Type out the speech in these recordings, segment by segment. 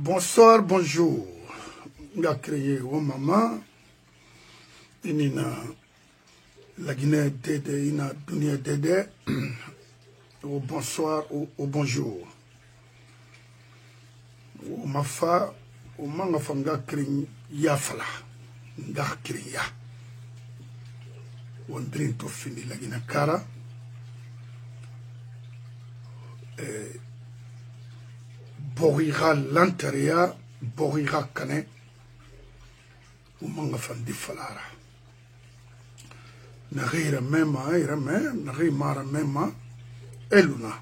Bonsoir, bonjour. On a créé au maman. Inina la Guinée Dédé, ina Dunia Dédé. Au bonsoir, au bonjour. Au mafa, au manga fanga créé yafala. Nda créé ya. On brin to fini la Guinée Kara. Borira l'antérieur, borira kane, ou manga fandi falara. Nagire mema, nagire mara mema, eluna.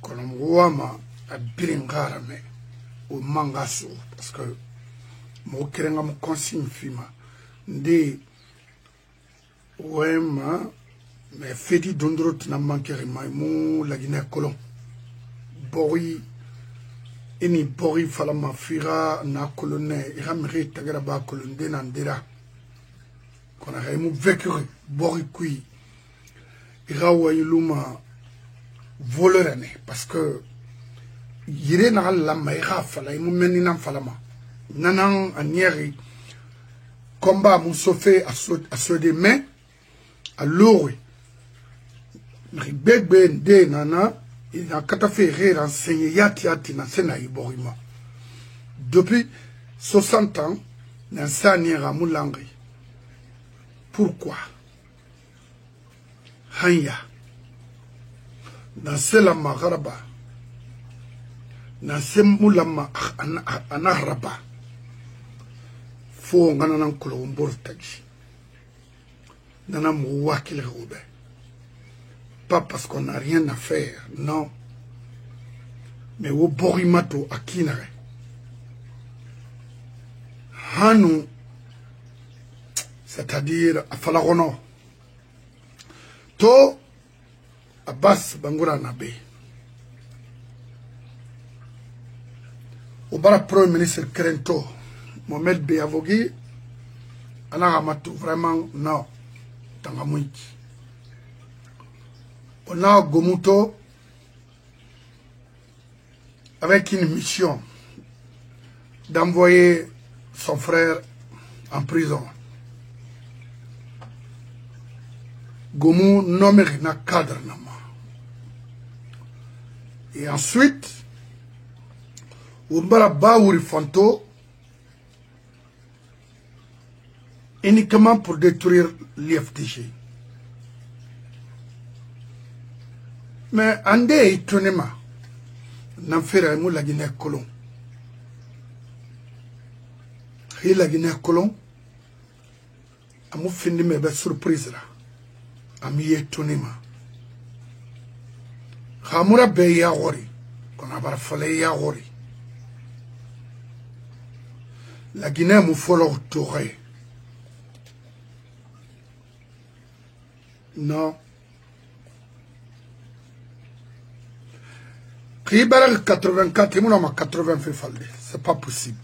Kolom wama a biringara me, ou manga so, parce que mo kerenga mo consigne fima. Ndi wema, mais fedi dondro tina mankeri maimou la Guinée Colon. Bori ini bori fala mafira na colonne iramri tagara ba colonne nandira kona raimu vekure bori kui irawa iluma volerane parce que yire na la maira fala imu menina falama nanan anieri combat mu sofé à so de main à l'oué ribegbe nde nana. Il a fait renseigner yati na sena iborima. Depuis 60 ans, n'a saniera moulangri. Pourquoi? Hanya. Dans cela magaraba. Dans ce moulama anaraba. Faut ngananan kolombor tagi. Nana mouakil roube. Pas parce qu'on n'a rien à faire, non. Mais au borimato à kinare. Hanou, c'est-à-dire à Falarono. To, Abbas Bangoura Nabe. Au bara Premier ministre Krento, Mohamed Beyavogi, Anaramatou, vraiment, non. Tangamouiki. On a Gomuto avec une mission d'envoyer son frère en prison. Gomu nommé na cadre nama. Et ensuite, Umbara Baouri Fanto uniquement pour détruire l'IFDG. Mais ande étonnement, n'en ferait mou la Guinée Colon. Et la Guinée Colon, a mou fini mes belles surprises là. A mi étonnement. Hamura be yagori, qu'on a pas fallu yagori. La Guinée mou follow touré. Non. Qui barre 84, il m'a 80 fait falder. C'est pas possible.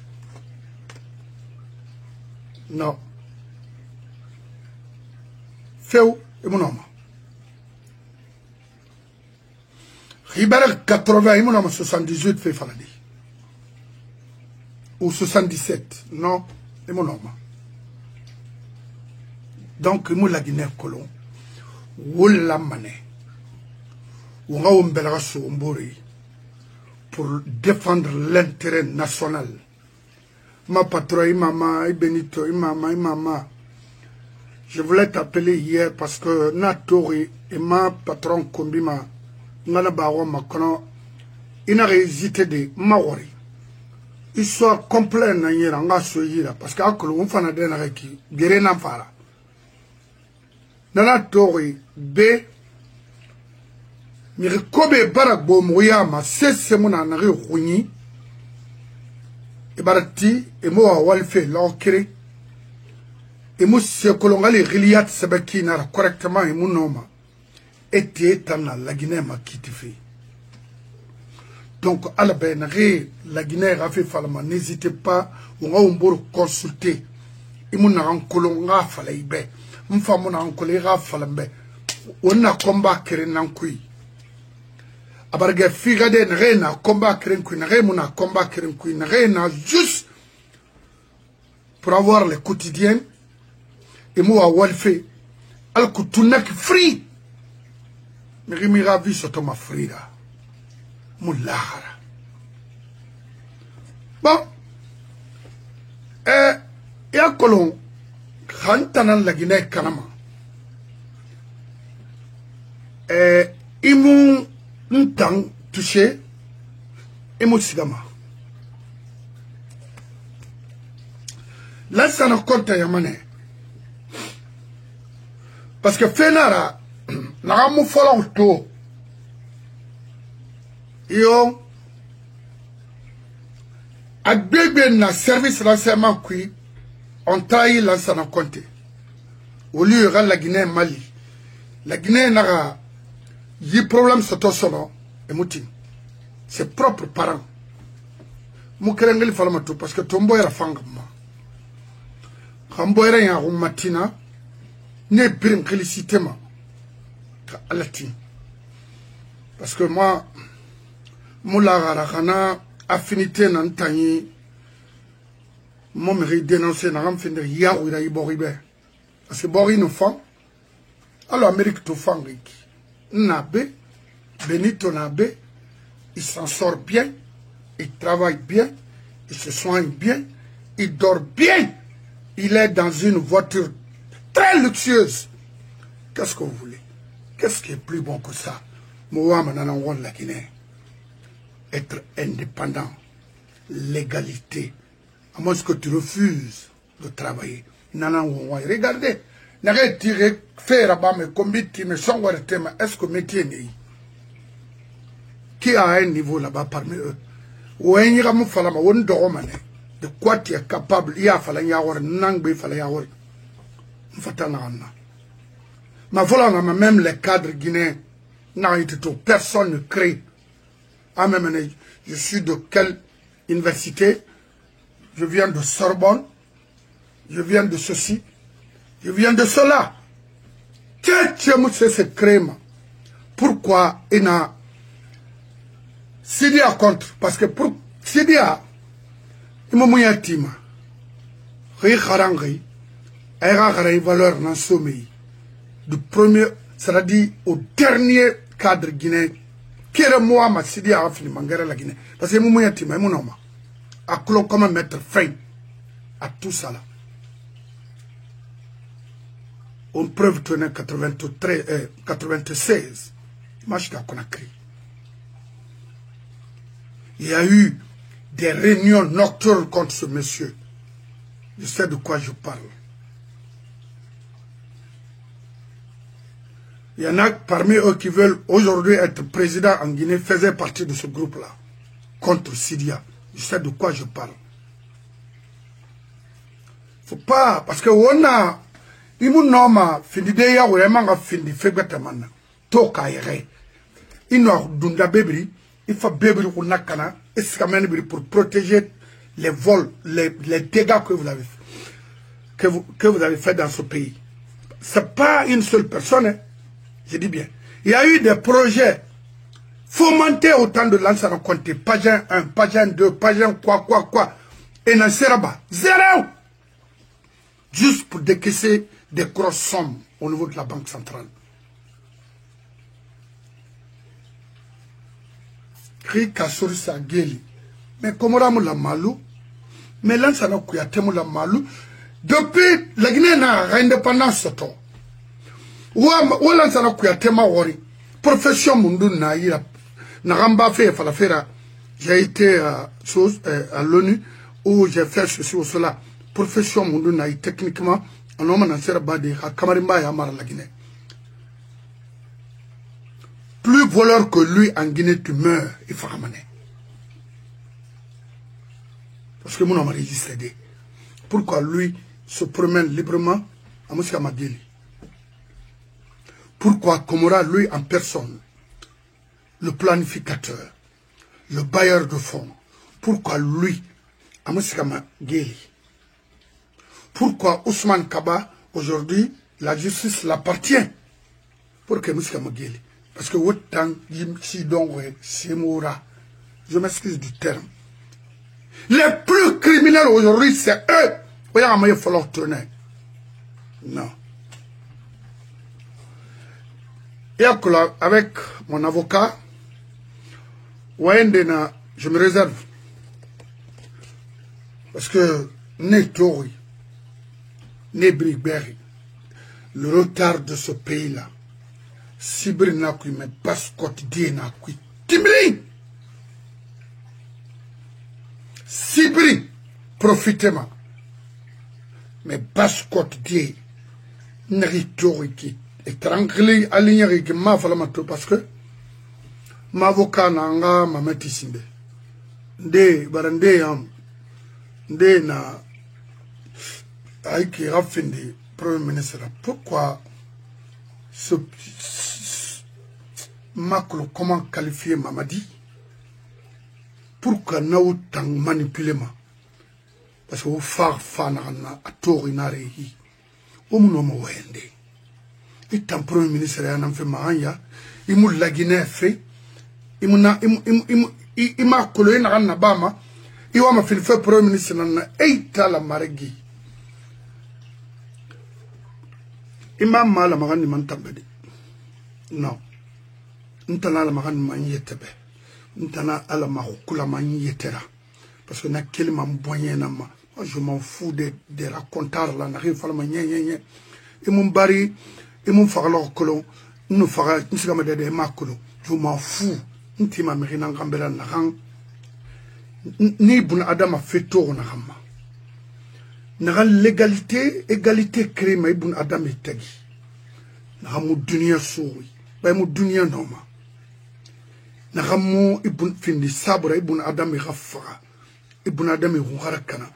Non. Feu, il m'a. Qui barre 80, il m'a 78 fait falder. Ou 77. Non, il m'a. Donc, il m'a la Guinée Colon. Ou la mané. Ou on a un sombori. Pour défendre l'intérêt national. Ma patronne, maman, Benito, maman. Je voulais t'appeler hier parce que Natori et ma patron Kombima, Nana Baron Makono, il n'a hésité de Maori. Histoire complète, parce qu'à Kolon, on fait un dénaré qui, Guérena Fara. Nana Tori, B. Mire kobe barak bo moyama sese mona nari khunyi e barati e mo walfe l'okere e mo se kolongali riliat sabaki na correctement e monoma était tana la Guinée ma kitifi. Donc à la benri la Guinée a fait falma, n'hésitez pas on a pour consulter e mona en kolonga fala ibe mfa mona en kolera fala be on a combat kere nankui. abarga figade na combat krenkui na combat krenkui na juste pour avoir le quotidien et moi walfe al kutunak free mira vie sur ma frida mulahara bon ya kolon khantanan la Guinée kanama imu ntang touché imu sigama là ça ne compte yamane parce que fenara na mu folon to yo agbegbe na service renseignement qui on trahi l'ancien compte au lieu de la Guinée Mali la Guinée n'a y problème soto solo et mouti ses propres parents mu kerengeli falama to parce que tombo era fanga ma kambo era ya matina ne birim félicité ma alati parce que moi moula garana affinité nan tani mon mérite dénoncer na ram finir yaou ira iboribe parce que bori no fond alors Amérique to fangik nabe Benito Nabe il s'en sort bien, il travaille bien, il se soigne bien, il dort bien, il est dans une voiture très luxueuse. Qu'est-ce que vous voulez? Qu'est-ce qui est plus bon que ça? Moi, la Guinée. Être indépendant, l'égalité. À moins que tu refuses de travailler. Regardez, n'arrête de faire là-bas, mais combien de me sont est-ce que métier n'est? Qui a un niveau là-bas parmi eux? Ou de quoi tu es capable? Il y a fallu ma voilà, même les cadres guinéens, personne ne crée. Je suis de quelle université? Je viens de Sorbonne, je viens de ceci, je viens de cela. Qu'est-ce que c'est crème? Pourquoi il n'a Sidia contre? Parce que pour Sidia, il m'a mis un team. Il a une valeur dans ce pays. Du premier, c'est-à-dire au dernier cadre guinéen. Qui est moi, ma Sidia a fini de la Guinée. Parce que il m'a mis un team, il m'a dit, à comment mettre fin à tout ça là. On preuve tenait 96, match à Conakry. Il y a eu des réunions nocturnes contre ce monsieur. Je sais de quoi je parle. Il y en a parmi eux qui veulent aujourd'hui être président en Guinée, faisaient partie de ce groupe-là, contre Sidia. Je sais de quoi je parle. Faut pas, parce que on a, il m'a fini de ya vraiment fini febretemana, toka ere. Il n'a dunda bébri, il faut bébri pour nakana, et c'est quand même pour protéger les vols, les dégâts que vous avez que vous avez fait dans ce pays. C'est pas une seule personne, hein. Je dis bien. Il y a eu des projets fomentés au temps de l'ancien compte, page 1, page 2, page 1, quoi. Et dans Seraba, zéro! Juste pour décaisser des grosses sommes au niveau de la Banque centrale. Rika Sorisa Geli. Mais comment on l'a malou? Mais l'ancien Kouyaté l'a malou. Depuis la Guinée n'a indépendance, ou l'ancien Kouyaté m'a wori. Profession mundu na ira. N'a fait falafera. J'ai été à l'ONU où j'ai fait ceci ou cela. Profession mundu na techniquement. Un homme n'a pas de Kamarimba et Amara la Guinée. Plus voleur que lui en Guinée, tu meurs, il faut ramener. Parce que mon homme a résisté. Pourquoi lui se promène librement à Moussa Magili? Pourquoi Komora, lui en personne, le planificateur, le bailleur de fonds, pourquoi lui à Moussa Magili? Pourquoi Ousmane Kaba, aujourd'hui, la justice l'appartient pour que Moussa Magili? Parce que autant si donc c'est Moura. Je m'excuse du terme. Les plus criminels aujourd'hui, c'est eux. Voyez, il faut leur tourner. Non. Et avec mon avocat, je me réserve. Parce que, né Tori, né Brigberry, le retard de ce pays-là, Sibri n'a qu'une mais basse quotidienne n'a qu'une. Timli! Sibri, profitez-moi. Mais basse quotidienne, n'a Tori qui est tranquille, aligné qui m'a fallu m'attendre parce que ma avocat n'a pas ma métissimbe. Nde na aiki rafindi Premier ministre. Pourquoi ce Macron, comment qualifier Mamadi? Pourquoi n'a autant manipulé ma? Parce que au phare fanana a torinare hi. Au mon wende. Et tant Premier ministre a n'en fait mahanya. Il m'a la Guinée fait. Il m'a collé na Nabama. Il m'a fait le Premier ministre na eita la maregi. Il m'a mal à magani mantambedi. Non. Ntana la magani manyetebe. Ntana ala mahukula manyetera. Parce que na keli mamboye na ma. Moi je m'en fous des racontars là. N'a rien fallu manyenya. Et mon bari, et mon farlo colon. Nous fera, nous sommes des macolons. Je m'en fous. Ntima merina ngambela na rang. Ni bun adam a fait tour na rama. N'a l'égalité, égalité crime ibn adam etagi. N'a mu dunia souri. Ba mu dunia noma. N'a mu ibn findi sabra ibn adam ghafara. Ibn adam gharakana.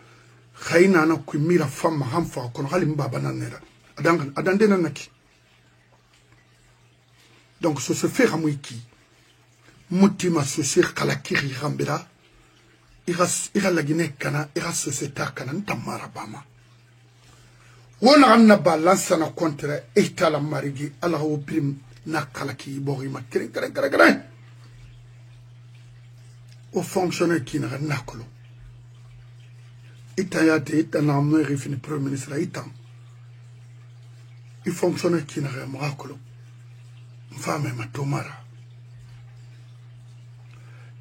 Khayna na ku mira fama hamfa kono halim baba nanera. Adande na naki. Donc ce se fait ramouiki. Mutima associé kalakiri rambera. Ira la Guinée kana, ira société kana, ntamara bama. Wona anna balance na contre eta la marigi ala ho prim na kalaki bori ma kren. Au fonctionnaire qui n'a nakolo. Itayate itana meri fini premier ministre itam. Il fonctionnaire qui n'a makolo. Femme ma tomara.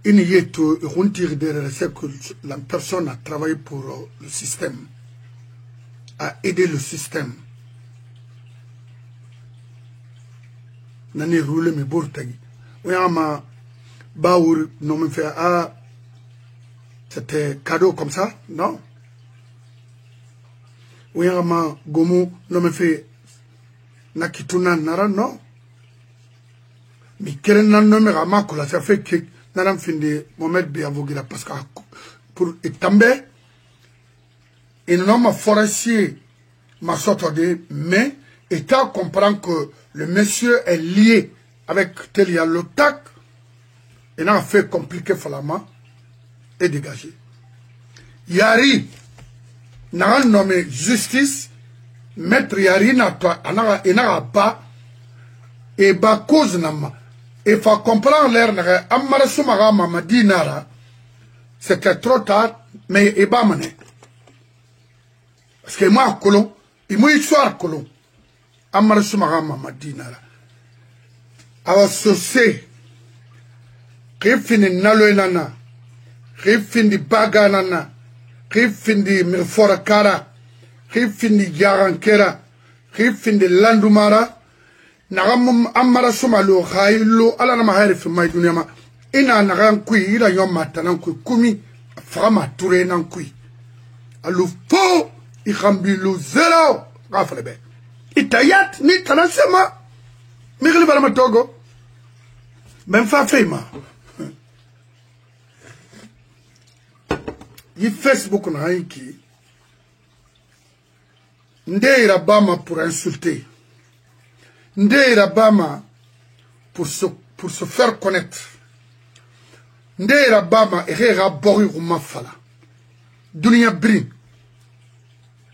Il y a tout rentir derrière c'est que la personne a travaillé pour le système, a aidé le système. Nani roule me bourtagi. Oui, ama baour non me fait ah c'était cadeau comme ça, non? Oui, ama gomu non me fait nakituna nara, non? Mais quel nan non me ramakola ça fait que Nadam Findi Mohamed Biavogira parce que pour Etambe, un homme forestier m'a sorti mais État comprend que le monsieur est lié avec Telia Lotak et n'a fait compliquer Falama et dégager. Yari n'a nommé justice, maître Yari n'a pas et ba cause nama. Il faut comprendre l'air, Amara Soumaga Mamadi Nara, c'était trop tard, mais il va mener. Parce que moi, Colon, il m'a eu soir Colon. Amara Soumaga Mamadi Nara. Alors, c'est Rifini Naloenana, Rifini Baganana, Rifini Mirforakara, Rifini Yarankera, Rifini Landumara. Nagamum amara somalo khaylo ala na mahari fi may dunya ma ina nagan kui ila yom matanan kui kumi fama touré nan kui alu fo I khambilu zero gafrebe itayat ni tanasema migli barama togo même fa fema yi Facebook na hanki ndeira bama pour insulter. Ndeira Bama pour se faire connaître. Ndeira Bama erera bori rumafala. Dunia brin.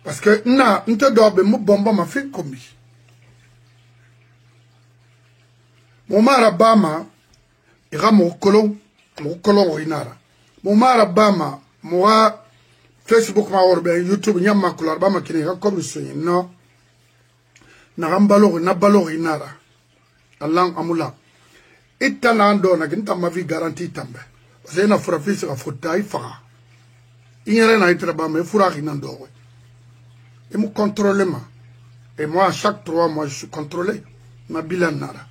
Parce que nte dobe mu bomba ma fin kombi. Momara Bama, ira mokolo inara. Momara Bama, moi, Facebook ma orbe, YouTube nyama kula Bama kine ira comme soyi no. Na balor inara. Allah amula. Ita na ando na kinta ma vie garantie tambe. C'est na fura fils ka fota ifara. Inyere na itra Bama fura kinando. Et me contrôle ma. Et moi, chaque 3 mois, je suis contrôlé. Ma bilan nara.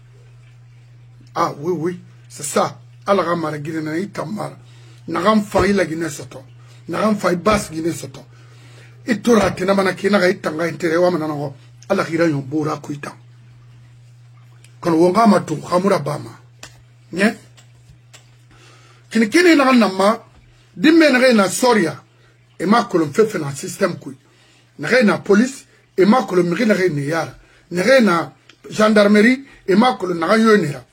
Ah oui, c'est ça. Alors, je suis en train de faire la Guinée soto. Je suis en train Guinée soto. Et tout le monde est en train de faire la Guinée soto. Allah kira yon bora kuita. Kono wonga matu khamura bama. Nye? Kini na nama dimme na soria e ma kolon fefe na système kui. Na police e ma kolon na yara. Na gendarmerie e ma kolon na yonera.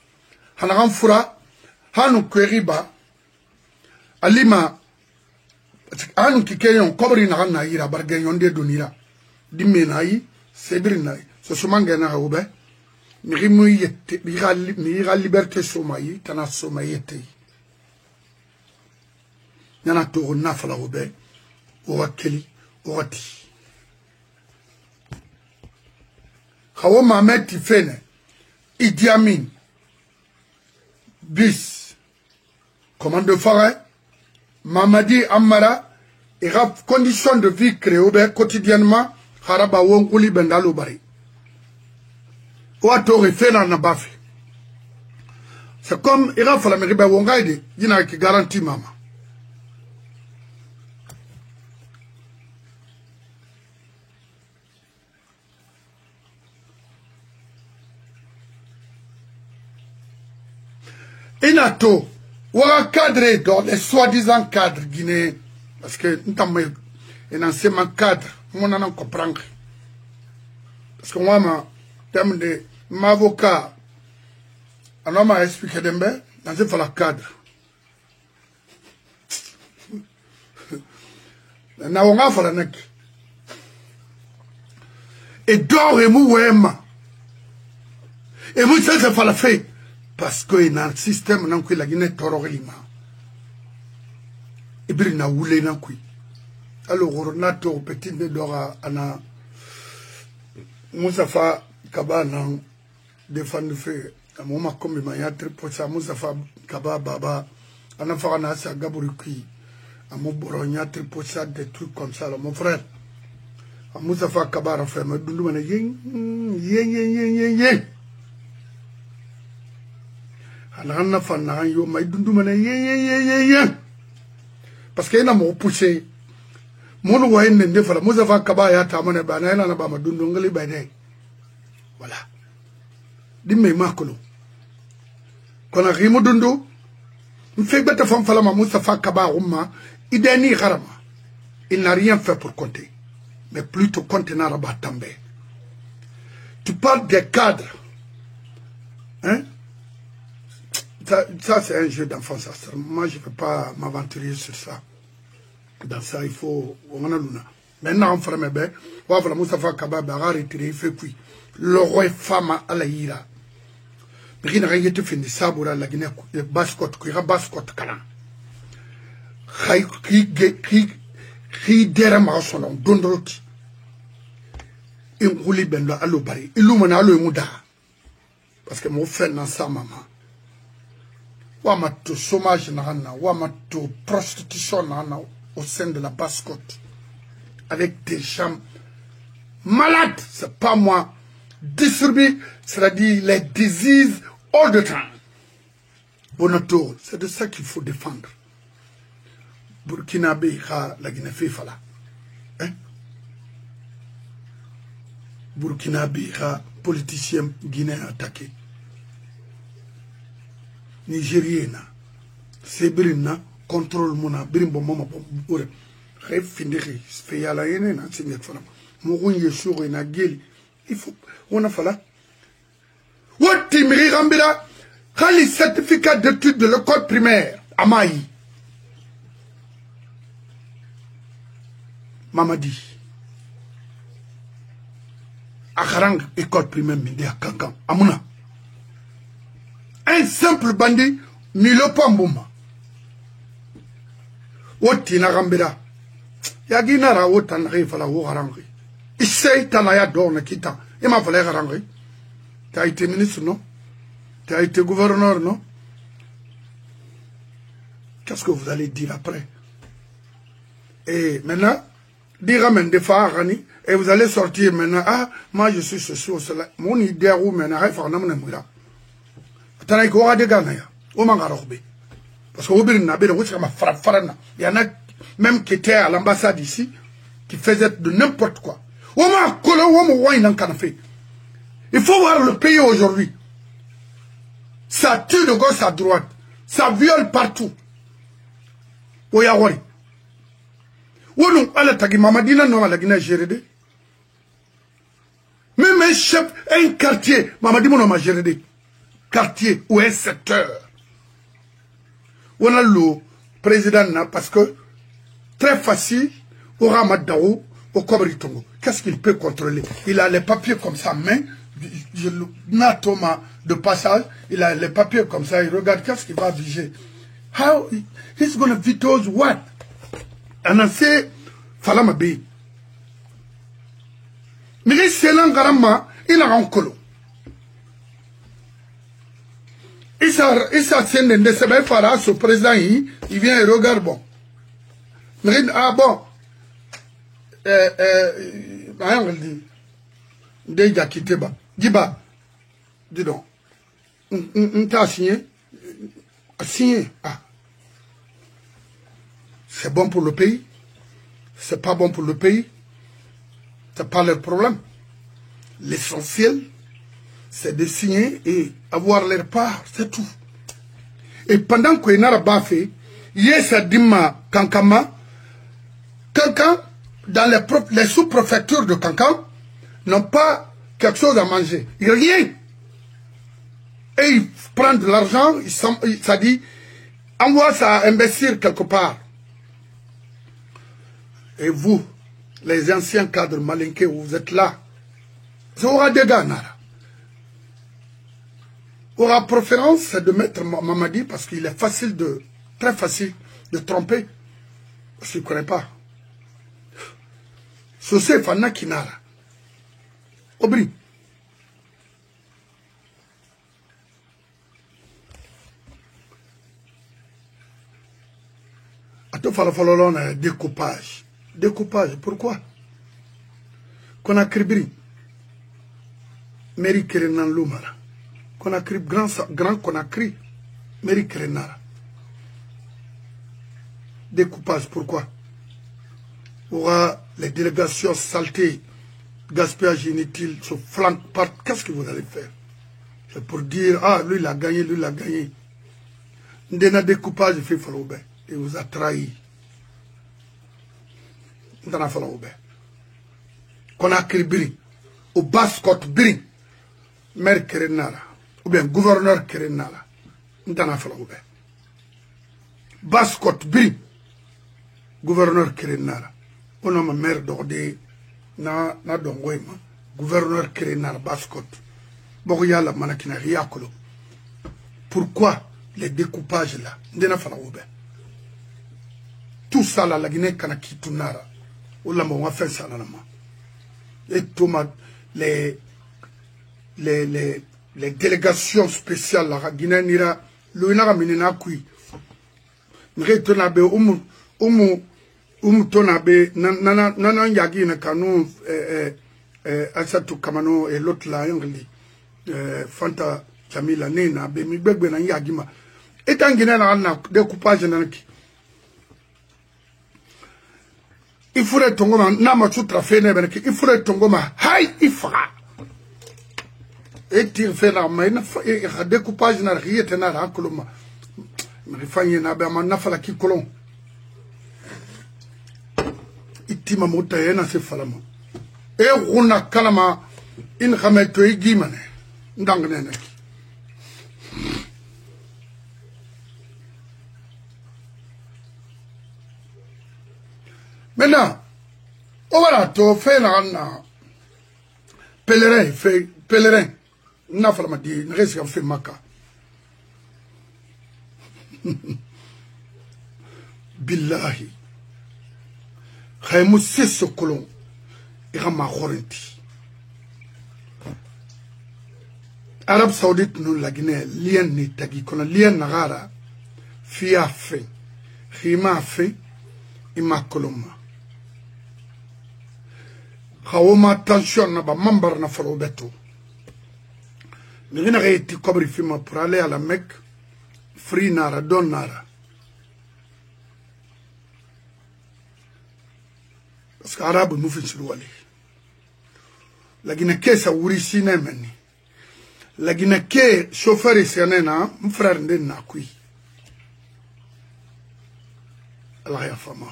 Hanagan fura hanu kweriba alima hanu kikeyon kobri na yira bargen yonde donira dimme na yi sebri na so sumange na hawbe mi mu yette mi liberté somayi tana somayete nana to na fala hawbe o wakeli o wati hawo Mamet Tifene Idi Amin bis commande de forêt Mamadi Amara et conditions de vie créées quotidiennement haraba wonkuli bendalo bari wato refela na bafi c'est comme ira fala meribe wongaide dina ki garantie mama inato wara cadre dans les soi-disant cadres guinéens parce que nous avons un ancien cadre on en comprendre parce que moi ma terme de m'avocat on m'a expliqué dembe dans ce la cadre na on a fait la nek et dort et mou wema et vous ça fait la fait parce que dans le système nan ko la Guinée tororima et bien na wule nan ko alors ornato petit nedora ana Moussafa Kaba nan défendre fait à moment comme il m'a pour ça Moussafa Kaba baba ana fana sa gaburiki à mon boronya pour ça des trucs comme ça là, mon frère Moussafa Kaba a fait me dundu mana yen ana fana yo may dundu mana yen parce que ina mo poussé mon wayen ne fala Moussafa Kaba ya ta mana ba na ba ma dundu ngali ba dai voilà dimme makolo kona rimu dundu m'fait bête femme fala ma Moussafa Kaba umma idani gharama il n'a rien fait pour compter mais plutôt compter na rabat tambe tu parles des cadres hein ça c'est un jeu d'enfant ça moi je ne peux pas m'aventurer sur ça dans ça il faut on a luna maintenant on fera mes ben on va Moussafa Kaba ba retirer fait puis le roi femme à la ira mais il n'a rien fait de ça pour la Guinée bascot qui ra bascot kana qui derama son nom dondroti et rouli bendo allo bari illumina allo muda parce que mon frère dans sa maman Wama to chômage na wama to prostitution na au sein de la basse-côte avec des gens malades, c'est pas moi, distribués, c'est-à-dire les diseases all the time. Bonato, c'est de ça qu'il faut défendre. Burkinabé, la Guinée fala. Hein? Burkinabé, politicien guinéen attaqué. Nigérienne, Sébrina, contrôle mon abrimbo mama pour finir, fait y aller, n'a signé femme. Mourun yesuro na geli. Il faut, on a fait là. What timri rambira, quel certificat d'études de l'école primaire, Amaï. Mamadi. Akarang, école primaire, midi à Kankan, Amuna. Un simple bandit, ni le pambouma. Otina rambira. Yaginara otan rifala ou harangri. Issei tanaya dorne kita. Il m'a fallu harangri. Tu as été ministre, non? Tu as été gouverneur, non? Qu'est-ce que vous allez dire après? Et maintenant, dire même des farani, et vous allez sortir maintenant, ah, moi je suis ceci ou cela. Mon idée ou maintenant, il faut que je me dise. T'as quoi à dégager? Au mangarobé. Parce que au Bénin, il y en a même qui étaient à l'ambassade ici, qui faisaient de n'importe quoi. Il faut voir le pays aujourd'hui. Ça tue de gauche à droite. Ça viole partout. Oyawari. Wonon ala tagi mamadina no ala gina géré. Même un chef, un quartier, mamadimo no ma géré. Quartier ou un secteur. On a le président là parce que très facile au Ramadao, au Kobritongo. Qu'est-ce qu'il peut contrôler? Il a les papiers comme ça, main, Natoma de passage, il a les papiers comme ça, il regarde qu'est-ce qu'il va viger. How he's going to veto what? And I say, Falama B. Mais c'est l'angarama, il a un colo. Issa Sende de Sebe Fara, ce président, il vient et regarde, bon. Ah bon. Déjà quitté bas. Diba. Dis donc. T'as signé? Signé. Ah. C'est bon pour le pays. C'est pas bon pour le pays. C'est pas le problème. L'essentiel, c'est de signer et avoir leur part, c'est tout. Et pendant que Naraba fait, Yesa Dima Kankama, Kankan, dans les sous-préfectures de Kankan, n'ont pas quelque chose à manger. Rien. Et ils prennent de l'argent, ça dit, envoie ça à investir quelque part. Et vous, les anciens cadres malinqués, vous êtes là. Ça aura des gars, Nara. Aura préférence, c'est de mettre Mamadi parce qu'il est facile très facile de tromper. Parce qu'il ne connaît pas. Sosé Fana Kinara. Obri. Ato falafalolon a découpage. Découpage, pourquoi? Conakry, Mairie Kerenan Lumara. Conakry, grand Conakry, Mairie Kerenara. Découpage, pourquoi? Aura les délégations saleté, gaspillage inutile, se flanquent par. Qu'est-ce que vous allez faire? C'est pour dire, ah, lui il a gagné, lui il a gagné. Ndena découpage, il fait Faloubé. Il vous a trahi. Ndana Faloubé. Conakry Biri, au Basse-Côte Biri, maire Kerenara, ou bien gouverneur Kerenara. Ndana Faloubé. Basse-Côte Biri, gouverneur Kerenara. On a ma mère d'ordé, na dongoema, gouverneur Kerenara Basse-Côte. Boryala Manakina Riakolo. Pourquoi les découpages là? Ndena Faloubé. Tout ça là, la Guinée Kanakitunara. Ou la on va faire ça là. Et Thomas, les délégations spéciales la Guinée nira, l'Uinara Minina Kui. Mretonabe, tonabe, nana yagi na kanou, Asatou Kamano et l'autre là, Fanta Jamila Nena, Bemibegbe na Yagima. Et en Guinée, on a découpage nanaki. Il faudrait tongoma, nama sutra fene beneki, il faudrait tongoma, hay ifra. Et tire fena, mais il a découpage na riete na rankoloma. Mais fanye na be amana fala ki kolon. Itima mota yena se falama. E runa kalama in khameto igimane. Ndangne neki. Maintenant, on va tout faire un pèlerin, n'a pas dit, ne reste qu'un fait maca. billahi khaymu sesso kolon irama khorenti Arab Saoudite nous la Guinée lien ni tagi kono lien nagara fiya fe khima fe ima koloma khawma tension na ba mambar na faro beto Nina réti kobri fima pour aller à la Mecque free nara don nara parce que arabe nous fait sur wali la Guinée ke sa wuri sine meni la Guinée ke chauffeur isenena mon frère nden na kui Allah ya fama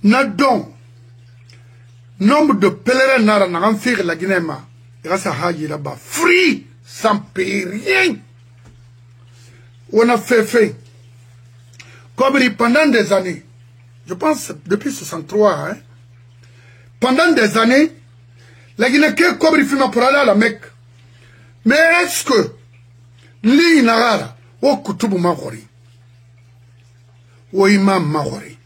na don nombre de pèlerins nara na faire la Guinée ma grâce à Haji là-bas free sans payer rien on a fait comme pendant des années je pense depuis 63 hein, pendant des années la Guinée que comme il fait pour aller à la Mecque mais est-ce que li nara o kutubu magori o imam magori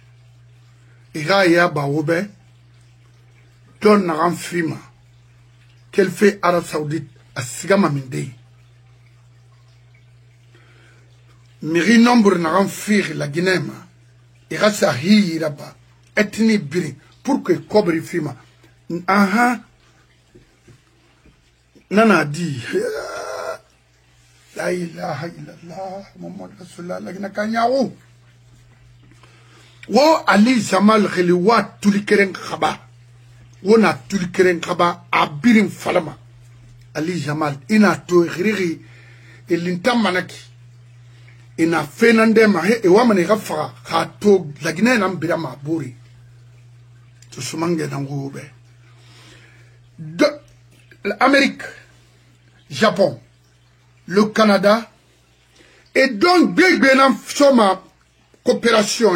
ira ya ba obe don naran fima qu'elle fait Arabie Saoudite à Sigama Mindei. Miri nombre naran fir la Guinée ma ira sa hi là-bas etni biri pour que kobri fima aha nana di la ilaha illallah Muhammad Rasulullah la Guinée kanyaou wo Ali Jamal Khaliwa tulikeren khaba wona tulikeren khaba abirin falama Ali Jamal ina to khiriri elintam manaki ina fenande ma he e wamane gafa khato la Guinée nam birama buri to sumange nangobe de l'Amérique, Japon, le Canada et donc bien soma coopération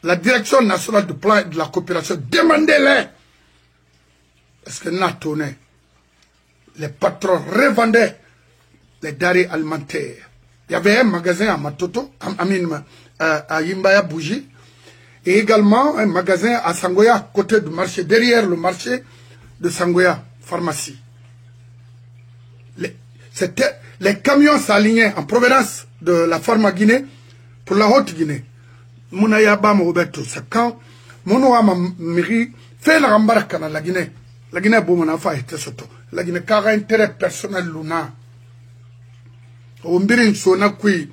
la direction nationale de plan et de la coopération demandez-les parce que NATO les patrons revendaient les denrées alimentaires. Il y avait un magasin à Matoto à Yimbaya Bougie et également un magasin à Sangoya côté du marché, derrière le marché de Sangoya pharmacie. Les camions s'alignaient en provenance de la Pharma Guinée pour la Haute-Guinée. Mounayaba Mobeto, c'est quand Mounouama Miri fait la rambaraka dans la Guinée. La Guinée Boumanafa était soto. La Guinée car intérêt personnel luna. Ombirin sona kui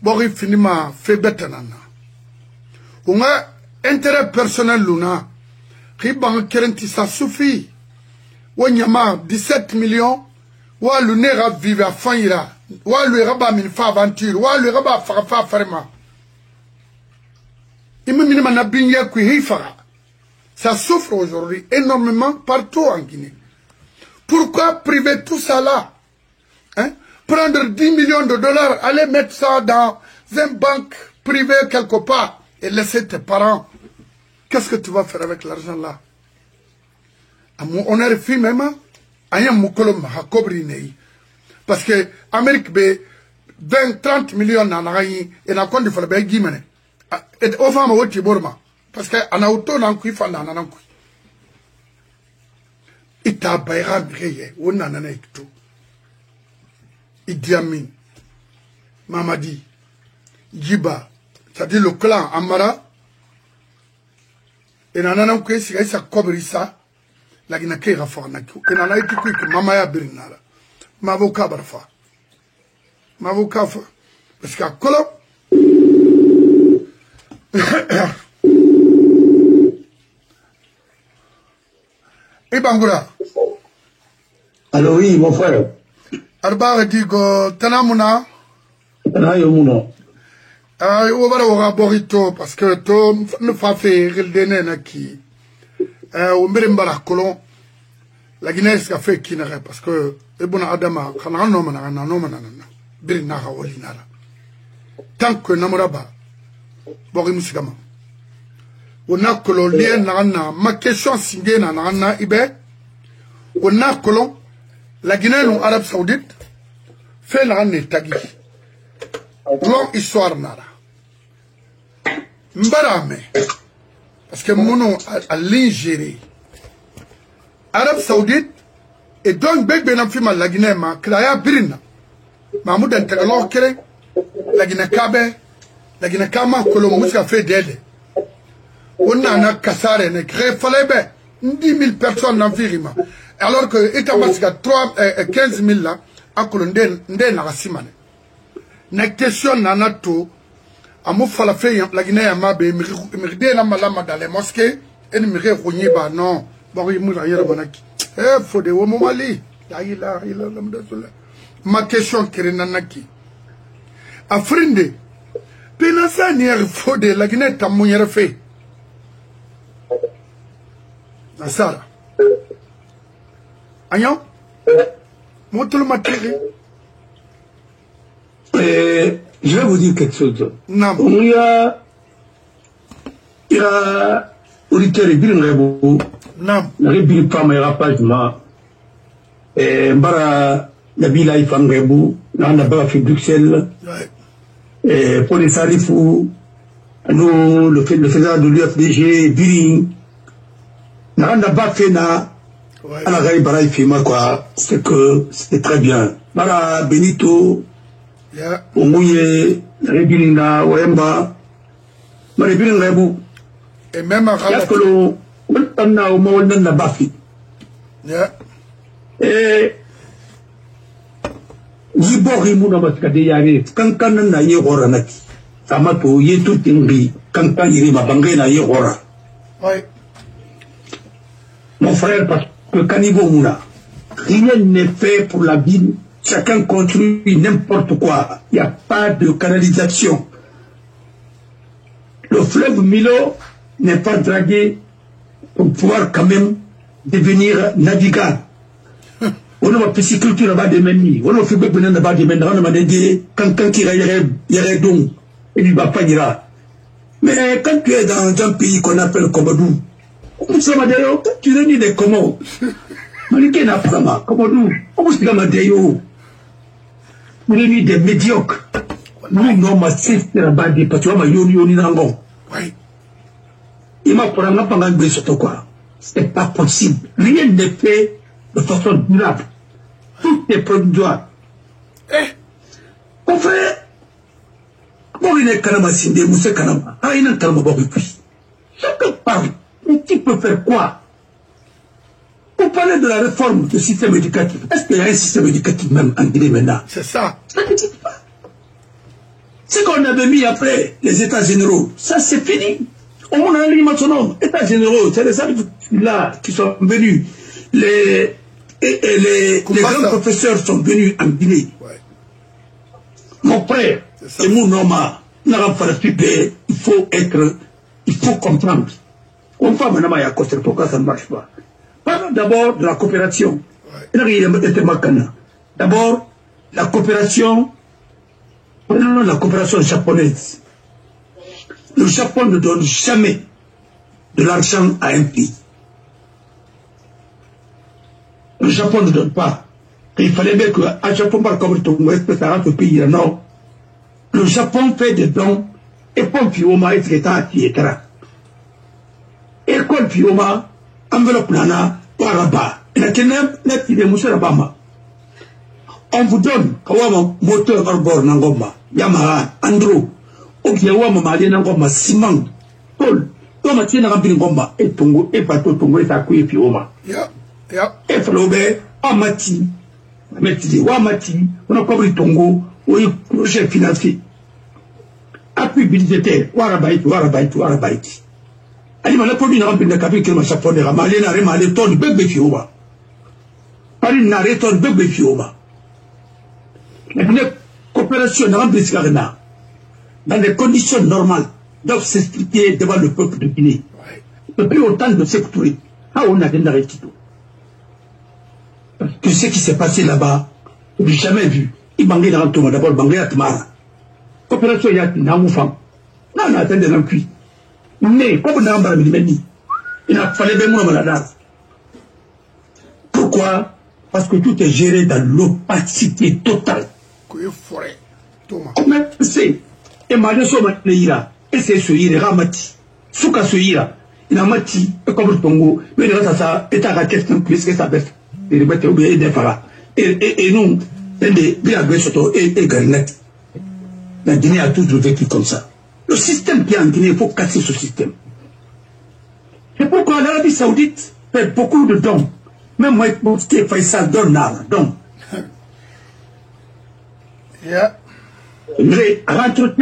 Bori finima fait betanana. On a intérêt personnel luna. Riban Kerenti ça suffit. Wanyama 17 millions. Wa lunera vive à Fanira. Wa lui raba min fa aventure. Wa lui raba fa farma. Ça souffre aujourd'hui énormément partout en Guinée. Pourquoi priver tout ça là, hein? Prendre 10 millions de dollars, aller mettre ça dans une banque privée quelque part et laisser tes parents. Qu'est-ce que tu vas faire avec l'argent là? On a refait même parce que l'Amérique a 20-30 millions et n'a pas de faire des guillemets. Et au fond, parce que en auto nan kui fanda nan kui ita bayra mireye wona nana ikto Idi Amin Mamadi Djiba c'est-à-dire le clan Amara et nana kui sa kobrisa la gina ke rafa naku et nana itu kui mama ya birinala mavoka barfa mavoka parce que kolo et Bangoura. Alors oui, mon frère. Arba digo tanamuna. Tanayomuna. Ovara ora borito parce que to ne fa fe rildene na ki. O mbara kolon. La Guinée ska fait kinere parce que ebuna adama kana no mana na no mana na. Birina ha olinara. Tant que namuraba bori musigama. On a colon lien na ma question singé na ibe on a colon La Guinée non Arabie Saoudite fait la tagi. Longue histoire nara. Mbarame. Parce que mon nom a l'ingéré. Arabie Saoudite et donc beg benafima la Guinée ma klaya birina. Mahmoud en tagalo kere la Guinée kabe la Guinée kama kolo muska fait d'aide. On a un cassare ne crée fallait 10 000 personnes dans Virima. Alors que l'État masque 15 000 là, à Colonde, n'a pas simane. Na question n'a tout, à mon falafel, la Guinée a mabé, m'irrité la malama dans les mosquées, et ne m'irrité rogné ba non, bon, il m'a dit, faut des hommes mali. Ma question qui est nanaki. A frinde, penasa n'y a faut de la Guinée ta mouillère fait. Nasara. Agnon? Montre-le matériel. Je vais vous dire quelque chose. Non. Il y a auditeur et bien rébo. Non. La rébi femme et rapagement. Mbara Nabila Ifam Rebou, n'a pas fait Bruxelles. Pour les salifs, nous, le faisant de l'UFDG, Biring. N'a pas fait na. À la Gaï Baraï Fima, quoi. C'est que c'était très bien. Mara Benito, Omouye, Rebirina, Wemba, Maribin Rebou. Et même à Yakolo, on a au moins n'a pas fait. Et. Yibori Mouna Maskade Yare, Kankan na Yehoranaki. Samato, Yetu Tingri, Kankan Yirima Bangena Yehora. Oui. Mon frère, parce que Kanibo Mouna, rien n'est fait pour la ville, chacun construit n'importe quoi, il n'y a pas de canalisation. Le fleuve Milo n'est pas dragué pour pouvoir quand même devenir navigable. On a pisciculture là-bas des menus, on a fait beaucoup là-bas des menus, on a dit quand il y a donc, il ne va pas dire. Mais quand tu es dans un pays qu'on appelle Komadou, tu réunis des Comos. Malika n'a pas Komadou, on se dit Madeyo. Tu réunis des médiocres. Nous, non, ma siste là-bas des patois, yoni nangon. Oui. Il m'a pour un peu de surtout quoi. C'est pas possible. Rien n'est fait de façon durable. Tout est provisoire. Mon frère, bon, il est Kanama Sindé, Moussé Kanama. Ah, il est Kanama Bobipui. Chacun parle. Mais tu peux faire quoi? Pour parler de la réforme du système éducatif, est-ce qu'il y a un système éducatif même en Guinée maintenant? C'est ça. Ça ne dit pas. Ce qu'on avait mis après les États généraux, ça c'est fini. On a un livre autonome. États généraux, c'est les services là qui sont venus. Les grands professeurs sont venus en Guinée. Ouais. Mon frère, et mon nom, il faut comprendre. On va maintenant à côté pourquoi ça ne marche pas. Parlons d'abord de la coopération. D'abord, la coopération, prenons la coopération japonaise. Le Japon ne donne jamais de l'argent à un pays. Le Japon ne donne pas. Et il fallait bien qu'à Japon, par contre, ça rentre au pays. Non. Le Japon fait des dons et pour Pioma, etc. École Pioma, enveloppe nana, Waraba. On vous donne, Kawama, moteur arbor Nangoma, Yamaha, Andro, Okiawama, Malé Nangoma, Simon, Paul, Thomas Tina Rampin Gomba, et Tongo, et Pato Tongo, et Takui Pioma. Et Flobe, Amati, Wamati, on a compris Tongo, ou projet financier. Appui budgétaire, Warabaiti. Ali mala produit n'a pas de capital ma chapeau de ramalé n'a rien malé ton bébé fioma. Paris n'a rien ton bébé fioma. La coopération n'a pas de carena. Dans des conditions normales, doivent s'expliquer devant le peuple de Guinée. Depuis autant de secteurs, on a des arrêtés. Parce que ce qui s'est passé là-bas, je n'ai jamais vu. Il manquait dans le tour, d'abord, Bangé à Tamara. Coopération Yati, Namoufam. Non, on a atteint des encuits. Mais, comme on a un il a fallu bien mon malade. Pourquoi Parce que tout est géré dans l'opacité totale. Comment c'est? Et malgré ça, et c'est ce ira, ramati. Souka ce ira, il a mati, et comme le Tongo, mais le reste, ça, et à la question, plus que ça baisse. Et le bête, et des faras. Et nous, et bien, et Garnet. La Guinée a toujours vécu comme ça. Le système qui est en Guinée, il faut casser ce système. C'est pourquoi l'Arabie Saoudite fait beaucoup de dons. Même moi, je fais ça, donne. Yeah. Mais rentre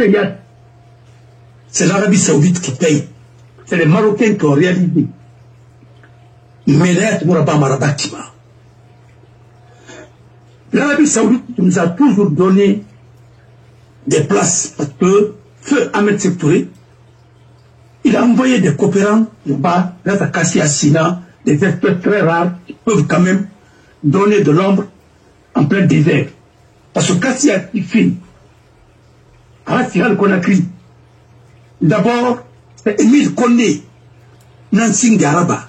c'est l'Arabie Saoudite qui paye. C'est les Marocains qui ont réalisé. Mais l'Arabie Saoudite nous a toujours donné des places parce que Feu Ahmed Sektouré, il a envoyé des coopérants là-bas, grâce à Kassi Assina, des espèces très rares qui peuvent quand même donner de l'ombre en plein désert. Parce que Kassi Assina, Conakry, d'abord, c'est Émile Condé, Nancy Garaba.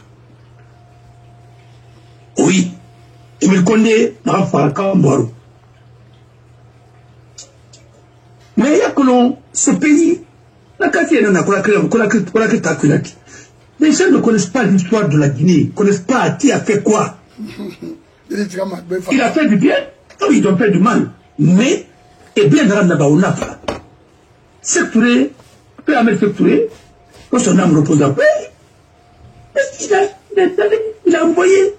Oui, Émile Condé, n'a pas fait mais il y a que ce pays, la Kassi les gens ne connaissent pas l'histoire de la Guinée, ne connaissent pas qui a fait quoi. Il a fait du bien, ils ont fait du mal. Mais, et bien dans la Baonafa, Sektouré, Feu Ahmed Sektouré, quand son âme repose en paix, il a envoyé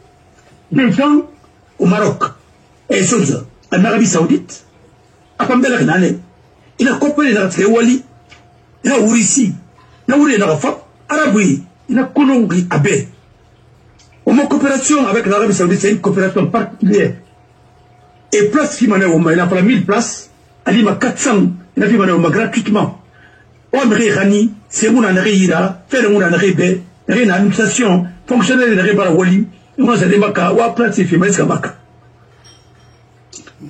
des gens au Maroc, et choses, en Arabie Saoudite, à Pambela Gnane. Il a coopéré dans le Wali, il a Ourissi, il a Ouri dans la FAP, Araboui, il a Kolongri Abbé. Mon coopération avec l'Arabie Saoudite, c'est une coopération particulière. Et place qui m'en est, il a fait 1000 places, il a 400, il a fait gratuitement. Omri Rani, c'est mon anarira, faire mon anaribé, une administration, fonctionnaire de la Wali, moi c'est des Maka, ou à place, c'est fait Maka.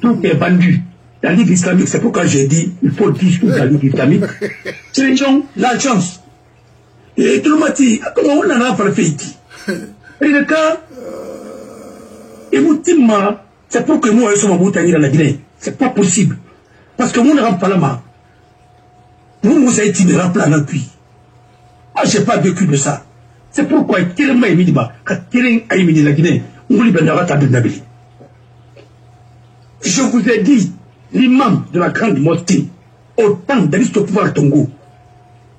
Tout est vendu. La Ligue islamique, c'est pourquoi j'ai dit, il faut dissoudre la Ligue islamique. C'est les gens, la chance. Et tout le monde dit, comment on en a fait ici? Et le cas, c'est pour que moi, je sois dans la Guinée. C'est pas possible. Parce que moi, on ne pas la main. Vous avez été rappelé en appui. Moi, je n'ai pas vécu de ça. C'est pourquoi, tellement quand la Guinée, on libère ta Nabili. Je vous ai dit, l'imam de la grande mosquée, au temps d'Aristote pouvoir Tongo,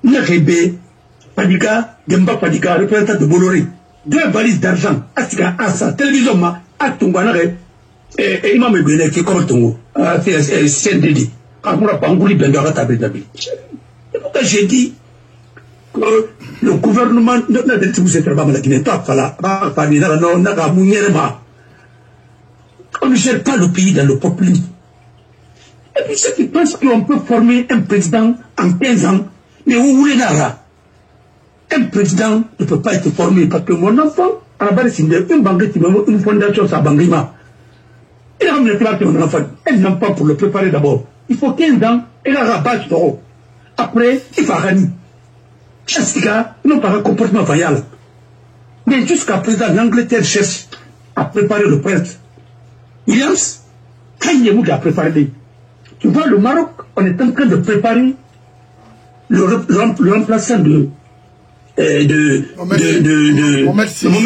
Nerebe, Padiga, Gemba Padiga, représentant de Bolloré, 2 valises d'argent, Astika, Asa, télévision, à Tongo, et imam Ebene, qui est comme Tongo, c'est CNDD, quand on a pas engouli Bendara Tabédabi. C'est pourquoi j'ai dit que le gouvernement n'a pas dit que vous êtes la Guinée, on ne gère pas le pays dans le populisme. Et puis ceux qui pensent qu'on peut former un président en 15 ans, mais où voulez Nara? Un président ne peut pas être formé parce que mon enfant, à la base, c'est une fondation, ça Bangrima. Il a ramené mon enfant, un enfant pour le préparer d'abord. Il faut 15 ans, il a rabat d'euros. Après, il va gagner. Chaque gars, ils n'ont pas un comportement vaillant. Mais jusqu'à présent, l'Angleterre cherche à préparer le prince. Williams, quand il est à préparer, tu vois, le Maroc, on est en train de préparer le remplaçant de Mohamed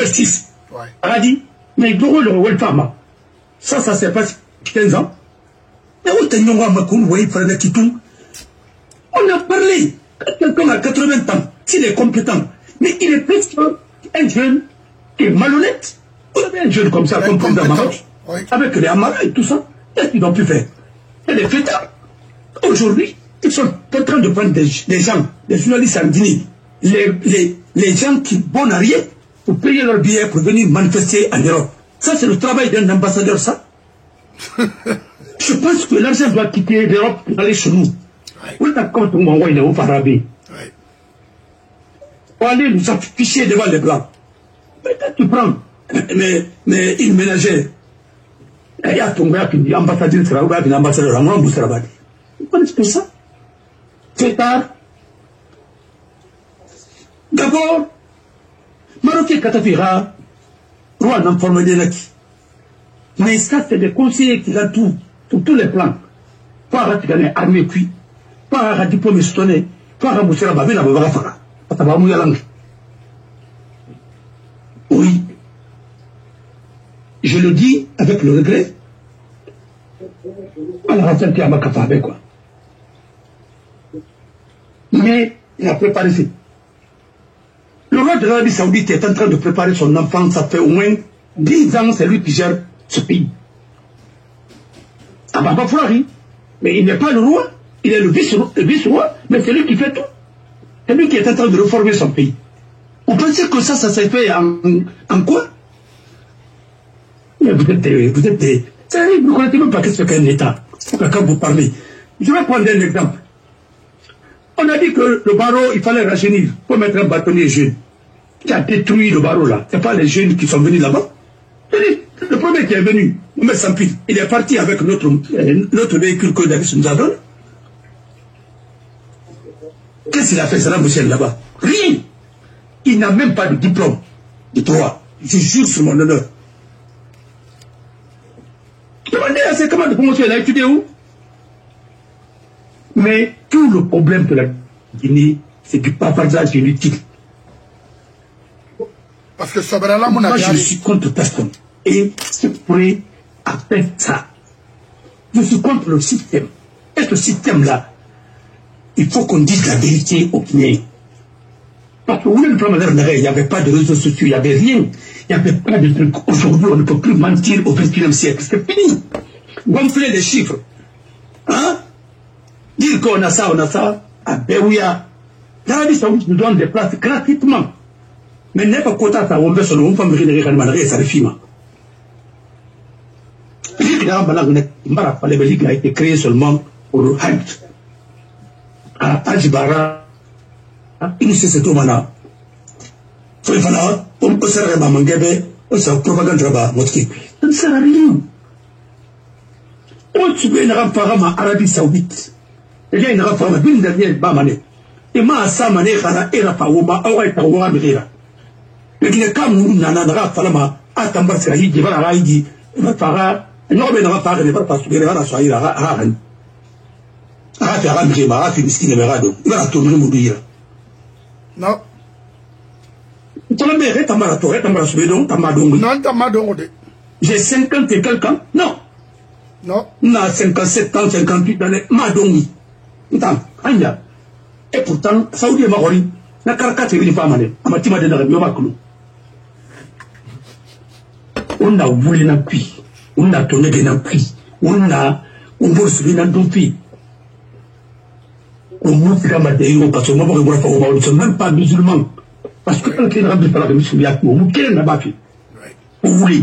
VI. On a dit, mais il doit le Welfama. Ça s'est passé 15 ans. Mais où t'es non, on a parlé. Quelqu'un a 80 ans, s'il est compétent, mais il est presque un jeune qui est malhonnête. Vous avez un jeune comme ça, comme dans Maroc, avec les Amara et tout ça. Qu'est-ce qu'ils ont pu faire? Et les fêtards, aujourd'hui, ils sont en train de prendre des gens, des journalistes en Guinée, les gens qui vont à rien pour payer leur billet pour venir manifester en Europe. Ça, c'est le travail d'un ambassadeur, ça. Je pense que l'argent doit quitter l'Europe pour aller chez nous. Oui, d'accord, tout le monde, il est au Farabé. Pour aller nous afficher devant les Blancs. Mais quand tu prends, mais une ménagère, il y a ton gars qui dit ambassadeur sera ouvert, une ambassadeur à moi, vous serez abattu. Vous connaissez tout ça? C'est tard. D'abord, Maroc et Katafira, roi n'a formé des naki. Mais ça, c'est des conseillers qui ont tout, sur tous les plans. Pas à gagner armée cuit, pas à diplôme sonné, pas à mousser la babine à Bavara. Pas à mouiller la langue. Oui. Je le dis avec le regret. On a ressenti à Makafabe, quoi. Mais il a préparé ça. Le roi de l'Arabie Saoudite est en train de préparer son enfant, ça fait au moins 10 ans, c'est lui qui gère ce pays. Ah bah, Flori, mais il n'est pas le roi, il est le vice-roi, mais c'est lui qui fait tout. C'est lui qui est en train de reformer son pays. Vous pensez que ça s'est fait en quoi? Mais vous êtes des... vous ne connaissez même pas qu'est-ce qu'un État. Quand vous parlez. Je vais prendre un exemple. On a dit que le barreau, il fallait rajeunir pour mettre un bâtonnier jeune. Qui a détruit le barreau là. Ce n'est pas les jeunes qui sont venus là-bas. Le premier qui est venu, Mohamed Sampil, il est parti avec notre véhicule que Davis nous a donné. Qu'est-ce qu'il a fait, Saddam Hussein, là-bas? Rien. Il n'a même pas de diplôme de droit. Je jure sur mon honneur. Demandez à ses camarades de promotion, il a étudié où? Mais tout le problème de la Guinée, c'est du bavardage inutile. Parce que Sobrala, moi, je suis contre personne. Et ce pourrait faire ça. Je suis contre le système. Et ce système-là, il faut qu'on dise la vérité aux Guinéens. Parce que il n'y avait pas de réseaux sociaux, il n'y avait rien. Il n'y avait pas de trucs. Aujourd'hui, on ne peut plus mentir au XXIe siècle. C'est fini. Gonfler les chiffres. Hein? Dire qu'on a ça, à Béouya. L'Arabie Saoudite nous donne des places gratuitement. Mais n'est pas quota ça, on veut son nom, on peut me dire ça refima. La Ligue a été créée seulement pour le Hajj. À Ajibara, il sait ce tomana. Faut y faire, on peut se faire mangebe, on se propagande là-bas, motivé. Ça ne sert à rien. On se fait une renfort en Arabie Saoudite. Il y a une renfort en une dernière bamane. Et moi, ça m'a dit, il a pas ou ma, ou est au roi de l'Ira. Le Guinée, comme nous, n'anandra falama, à Tambar Sahi, qui va à Raïdi, il va faire, non, mais n'aura pas, il va pas subir la soirée à Rahan. Ah, tu as ramené ma fille, miskin et merado. Il va tourner mon dire. Non. Tu as mis Tamarato, Tamarasubedon, Tamadong. Non, Tamadong. J'ai 50 et quelques ans. Non. Non. Na 57 ans, 58 années, Madongi. Anya. Et pourtant, Saoudi et Mahori, la carcasse est une femme, Amatima de Narabiobakulu. On a voulu un puits, on a tourné un puits, on a bourse d'un puits. On monte la matériau parce que moi, on ne sont même pas musulmans. Parce que quand on ne pas musulmans, on n'a pas fait. On voulait.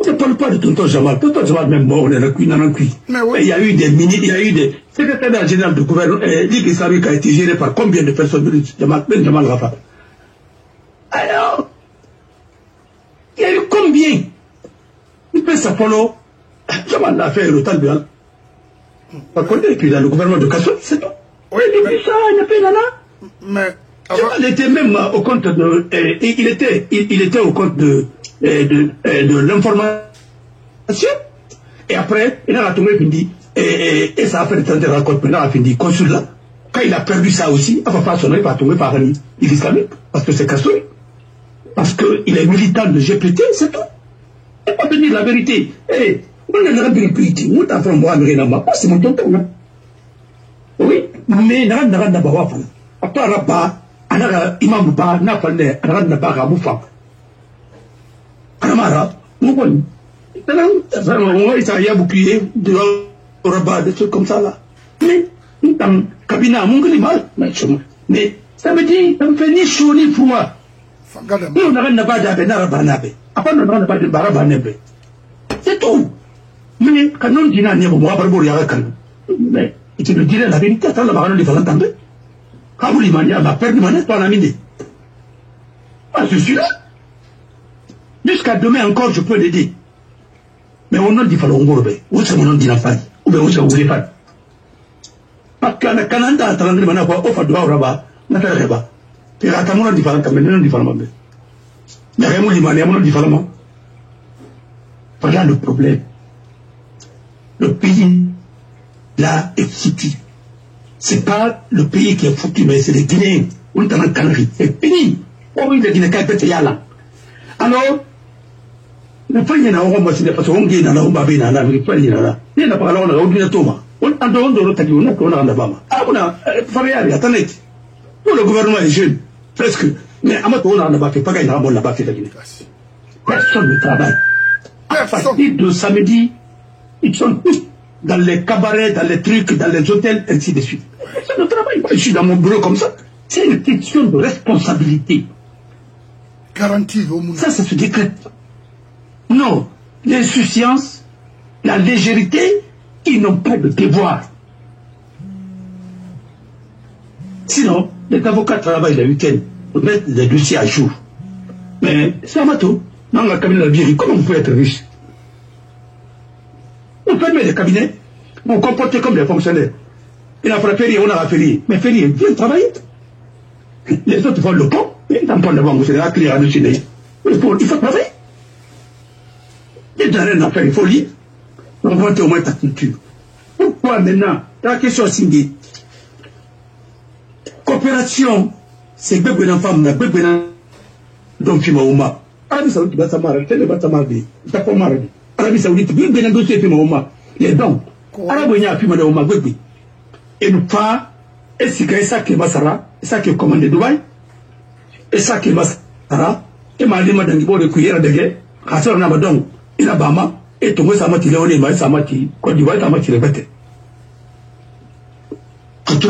Je ne parle pas de Tonton Jamal. Tonton Jamal, même mort, on est dans cuit. Mais il y a eu des ministres, il y a eu des secrétaires généraux du gouvernement. Ligue islamique a été gérée par combien de personnes? Ben Jamal Rafa. Alors, il y a eu combien? Il peut s'appeler Jamal l'a fait le temps de par contre, et puis dans le gouvernement de Kassou, c'est tout. Oui, il a ça, il a fait là. Mais il était même au compte de. Il était au compte de l'information. Et après, il a tombé, il dit, et ça a fait des rencontres, maintenant, il a fini consul là. Quand il a perdu ça aussi, il va pas sonner, il va tomber par l'islamique, parce que c'est Kassou. Parce qu'il est militant de GPT, c'est tout. Il va pas dire la vérité. On ne l'a pas dit, on t'a fait moi, c'est mon tonton. Oui, mais n'a pas de faire. Après, Rabba, Imam Ba, n'a pas de faire à Boufa. Amara, il y a beaucoup de Rabba, des trucs comme ça là. Mais, dans cabinet, mon mal, mais ça me dit, ça me fait ni chaud ni froid. On n'a pas de après, on n'a pas de Barabanebe. C'est tout. Mais quand on dit qu'il y a un peu de mais tu me dirais la vérité, attends, la parole de Valentin. Quand vous l'imaginez, ma père de manette, toi, la mine. Ah, je suis là. Jusqu'à demain encore, je peux l'aider. Mais au nom du Falongorbe, où c'est mon nom d'Inafan, ou bien où c'est Oulefan. Parce qu'à la Canada, à Tarandri Manapa, au Fadoua Raba, Nathan Reba. Et à Tamona du Valentin, mais non du Valentin. Il y a un mot d'Iman, il y a un mot du Valentin. Voilà le problème. Le pays, là, est foutu. C'est pas le pays qui est foutu, mais c'est les Guinéens. On est en Canarie. C'est fini. Oh oui, les Guinéens, quand ils là. Alors, le pays n'est pas en parce qu'on est dans la Omba, il n'y a pas il n'y a pas alors on a Thomas. On a de l'autre on a Bama. Ah, on a Fariari, attendez. Le gouvernement est jeune, presque. Mais Amato, on a pas fait pas la bonne fait la Guinée. Personne ne travaille. À partir de samedi, ils sont tous dans les cabarets, dans les trucs, dans les hôtels, ainsi de suite. Personne ne travaille pas. Je suis dans mon bureau comme ça. C'est une question de responsabilité. Garantie au monde. Ça se décrète. Non, l'insouciance, la légèreté, ils n'ont pas de devoir. Sinon, les avocats travaillent le week-end pour mettre les dossiers à jour. Mais c'est Amato. Dans le cabinet de la vie, comment vous pouvez être riche? Vous fermez les cabinets, vous vous comportez comme des fonctionnaires. Il a frappé, on a affairé. Mais Ferrier, viens travailler. Les autres font le pont, et dans le pont de banque, c'est la clé à nous signer. Il faut travailler. Il y a rien à faire, il faut lire. On va au moins ta culture. Pourquoi maintenant, la question signée, coopération, c'est bébé d'un femme, bébé d'un donc tu m'as Arabie Saoudite, Arabie Saoudite, bébé d'un dossier, les dons. Arabie Saoudite, et nous pas, et c'est ça qui est Massara, et ça qui est commandé Dubaï, et ça qui est Massara, et m'a dit, madame, il faut cuillère de guerre, à ce moment donc, il a Bama, et tout le monde s'est mati, Léoné, s'est mati, Côte d'Ivoire, s'est mati, répété.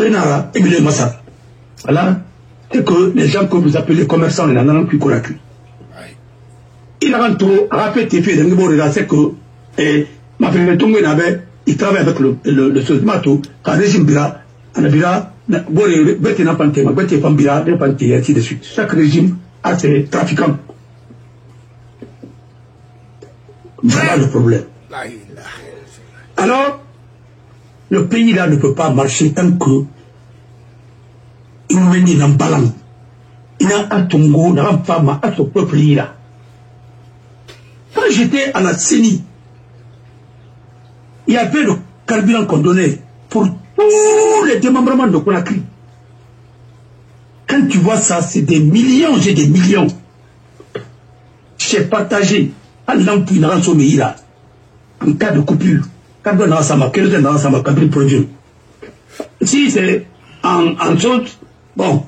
Nara, et le Massara. Voilà, c'est que les gens que vous appelez commerçants, ils n'en ont plus connu. Il a rappelé tes filles, c'est que, ma fille, il travaille avec le Sosmato, quand le régime Bira, ainsi de suite. Chaque régime a ses trafiquants. Voilà le problème. Alors, le pays là ne peut pas marcher tant que il mène dans balan. Il a un tongo, il a un femme à son peuple là. Quand j'étais à la CENI, il y avait le carburant qu'on donnait pour tous les démembrements de Conakry. Quand tu vois ça, c'est des millions, j'ai des millions. J'ai partagé à l'empire dans son pays là, en cas de coupure. Quand on a ensemble, quel dans ensemble, quand on produit. Si c'est en chose, bon,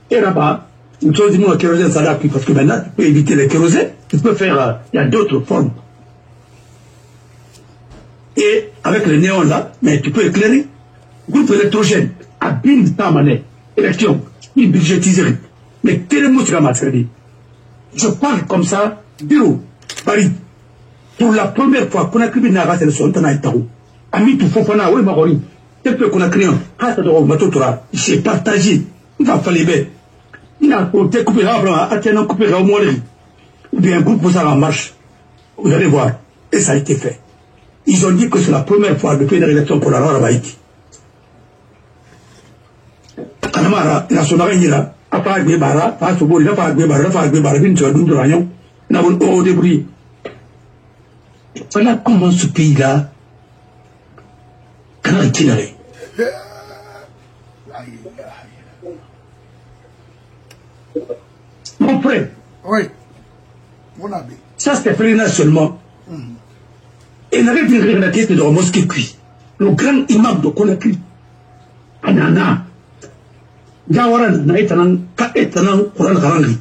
et là-bas, une chose du monde kérosène, ça l'a pris, parce que maintenant, tu peux éviter les kérosènes, tu peux faire, il y a d'autres formes. Et avec le néon là, mais tu peux éclairer. Groupe électrogène, abîme ta monnaie, élection, une budgétiserie. Mais quel mot tu vas m'attraper? Je parle comme ça, bureau, Paris. Pour la première fois, qu'on a créé une race, elle se sont en Aïtaou. Ami tout fofana, oui, Marori. Tel peu qu'on a créé un, j'ai partagé. Il va falloir bien. Il a coupé, coupé, ou bien un groupe pour ça en marche. Vous allez voir. Et ça a été fait. Ils ont dit que c'est la première fois depuis une élection pour la Rwanda Haïti. Kanamara, il a son araignée là. Après, il a pas de il a pas de il a au débris. Voilà comment ce pays-là, quand il est mon frère. Oui. Mon ami. Ça, c'était frère seulement. Et il avait vu la tête de la mosquée cuit. Le grand imam de Conakry. Anana. Gawaran, Naïtanan, Kaetanan, Koran Karangi.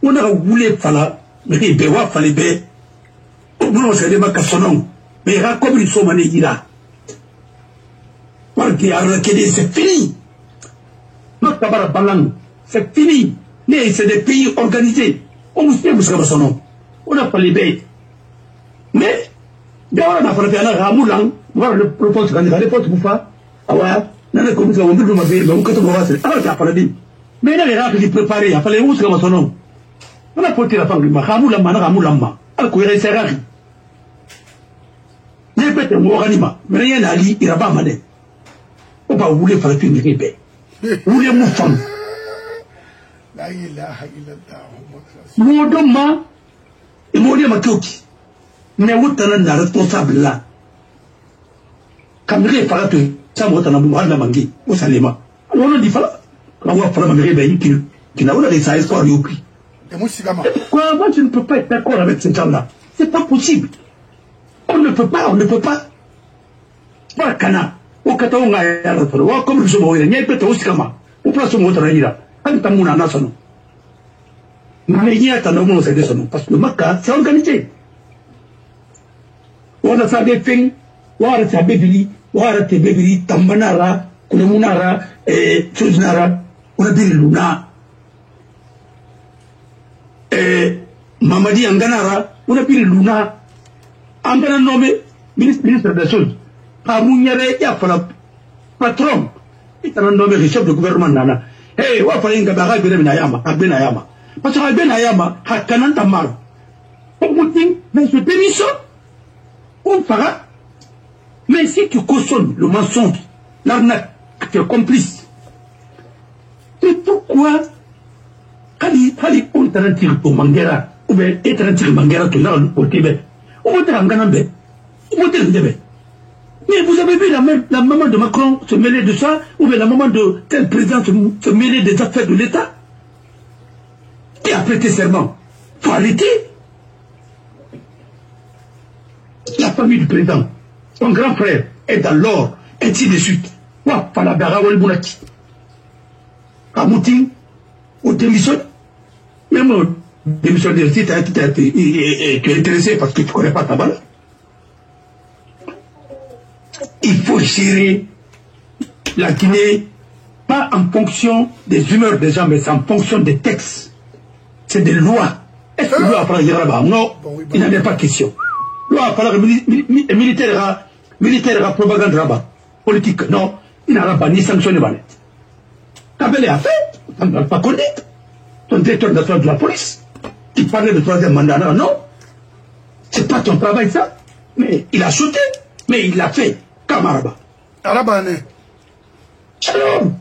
On a voulu fala, mais il bewa falibé. On s'est dit que son nom. Mais il a comme ils sont manés là. Parce qu'il a reculé, c'est fini. Notre cabara balang, c'est fini. Mais c'est des pays organisés. On sait où c'est son nom. On a falibé. Mais, Gawaran a frappé à la Ramoulang, voir le propos de la réponse Boufa. Ah ouais, n'a pas comme ça, on peut m'appeler, mais on peut te voir. Alors, tu as parlé. Mais il a rappelé préparé, il a fallu où c'est son nom. On a porté la femme du Ramoulang, Ramoulang. Alors, il est serré. Ne peut être Moranima, mais rien n'a dit, il a pas mané. On va vouloir faire une rébé. Vous voulez mon femme. La ilaha illallah. Mon doma, et mon dieu Makioki. Mais où t'en as responsable là? Quand il est fallu que ça m'a t'en a boumé à manguer, au salima. Alors on dit fala. Quand on va faire la mairie, qui n'a pas de espoir du prix. Quoi, moi je ne peux pas être d'accord avec ces gens-là. C'est pas possible. On ne peut pas. Voilà, Kana. Au Kataonga, comme le Somo, il n'y a pas de Oskama. Au place où on travaillera. Quand tu as mon anason. Mais il y a un homme, c'est des hommes. Parce que le Maka, c'est organisé. On a fait des films, on a fait des bébés, on a fait des bébés, Tambanara, Kulemunara, et Suznara, on a dit Luna. Et Mamadi Anganara, on a dit Luna. Angana nommé ministre des choses. Amunyare ya fala patron itana nommé chef de gouvernement nana eh wa fala inga baga bene na yama abena yama parce que abena yama hakana tamar pour mutin mais je démissionne on fera mais si tu cautionnes le mensonge l'arnaque tu es complice et pourquoi kali on t'arrête au mangera ou bien être mangera tu n'as au Tibet on va ngana be on va te mais vous avez vu la maman de Macron se mêler de ça, ou bien la maman de tel président se mêler des affaires de l'État? Qui a prêté serment? Il faut arrêter. La famille du président, son grand frère est dans l'or, ainsi de suite. Wa Falabara Walboulaki. Amouti, au démission. Même au démission de tu es intéressé parce que tu ne connais pas ta balle. Il faut gérer la Guinée, pas en fonction des humeurs des gens, mais c'est en fonction des textes. C'est des lois. Est-ce que loi après là-bas? Non, il n'en est pas question. Loi après militaire, propagande là-bas. Politique, non, il n'en pas ni sanctionné. Kabele a fait, on ne va pas connaître. Ton directeur national de la police, qui parlait de troisième mandat, non. C'est pas ton travail ça. Mais il a sauté, mais il l'a fait. Kamaraba. Arabane. Shalom.